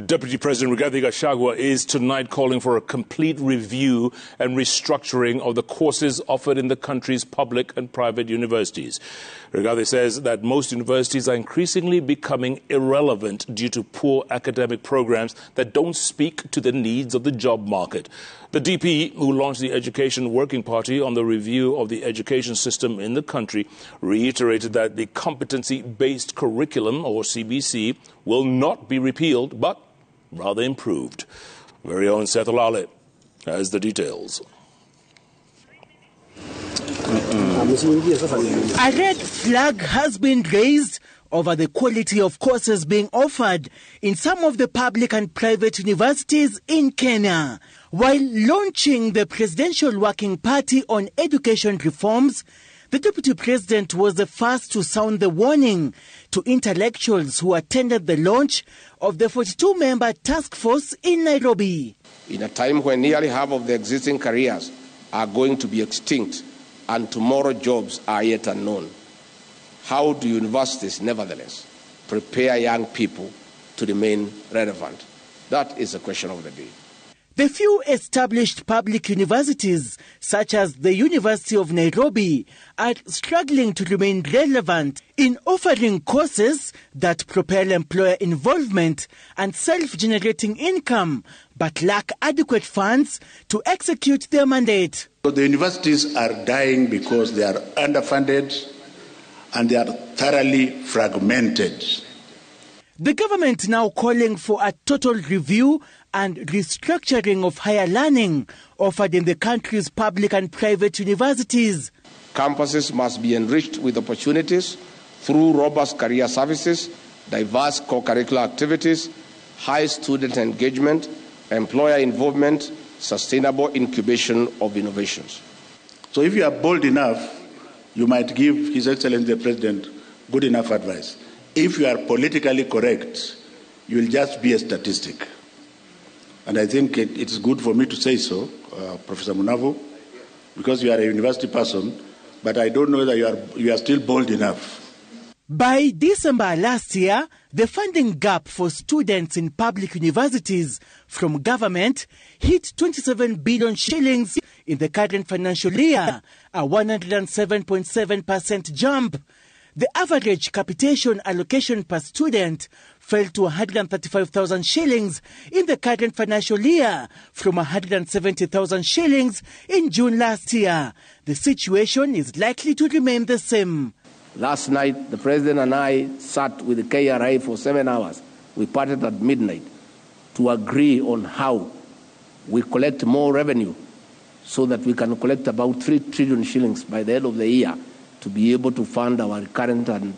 Deputy President Rigathi Gachagua is tonight calling for a complete review and restructuring of the courses offered in the country's public and private universities. Rigathi says that most universities are increasingly becoming irrelevant due to poor academic programs that don't speak to the needs of the job market. The DP, who launched the Education Working Party on the review of the education system in the country, reiterated that the competency-based curriculum, or CBC, will not be repealed, but rather improved. Very own Seth Olale has the details. A red flag has been raised over the quality of courses being offered in some of the public and private universities in Kenya. While launching the Presidential Working Party on education reforms, the Deputy President was the first to sound the warning to intellectuals who attended the launch of the 42-member task force in Nairobi. In a time when nearly half of the existing careers are going to be extinct and tomorrow jobs are yet unknown, how do universities, nevertheless, prepare young people to remain relevant? That is the question of the day. The few established public universities, such as the University of Nairobi, are struggling to remain relevant in offering courses that propel employer involvement and self-generating income, but lack adequate funds to execute their mandate. So the universities are dying because they are underfunded and they are thoroughly fragmented. The government now calling for a total review and restructuring of higher learning offered in the country's public and private universities. Campuses must be enriched with opportunities through robust career services, diverse co-curricular activities, high student engagement, employer involvement, sustainable incubation of innovations. So if you are bold enough, you might give His Excellency the President good enough advice. If you are politically correct, you will just be a statistic. And I think it's good for me to say so, Professor Munavo, because you are a university person, but I don't know whether you are still bold enough. By December last year, the funding gap for students in public universities from government hit 27 billion shillings in the current financial year, a 107.7% jump. The average capitation allocation per student fell to 135,000 shillings in the current financial year from 170,000 shillings in June last year. The situation is likely to remain the same. Last night, the President and I sat with the KRI for 7 hours. We parted at midnight to agree on how we collect more revenue so that we can collect about 3 trillion shillings by the end of the year to be able to fund our current and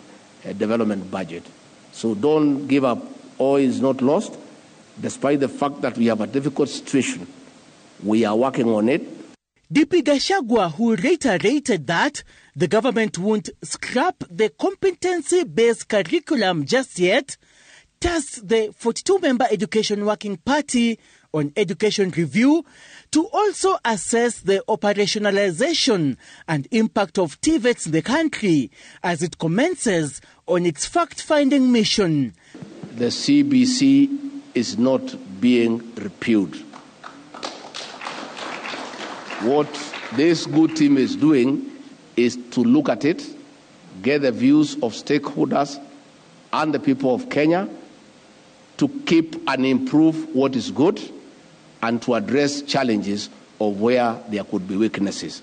development budget. So don't give up. All is not lost. Despite the fact that we have a difficult situation, we are working on it. DP Gachagua, who reiterated that the government won't scrap the competency-based curriculum just yet, tasked the 42-member Education Working Party on education review to also assess the operationalization and impact of TVETs in the country as it commences on its fact-finding mission. The CBC is not being repealed. What this good team is doing is to look at it, get the views of stakeholders and the people of Kenya to keep and improve what is good and to address challenges of where there could be weaknesses.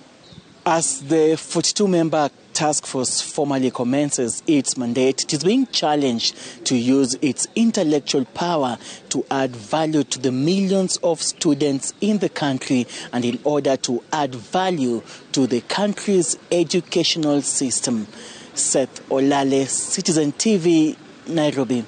As the 42-member task force formally commences its mandate, it is being challenged to use its intellectual power to add value to the millions of students in the country and in order to add value to the country's educational system. Seth Olale, Citizen TV, Nairobi.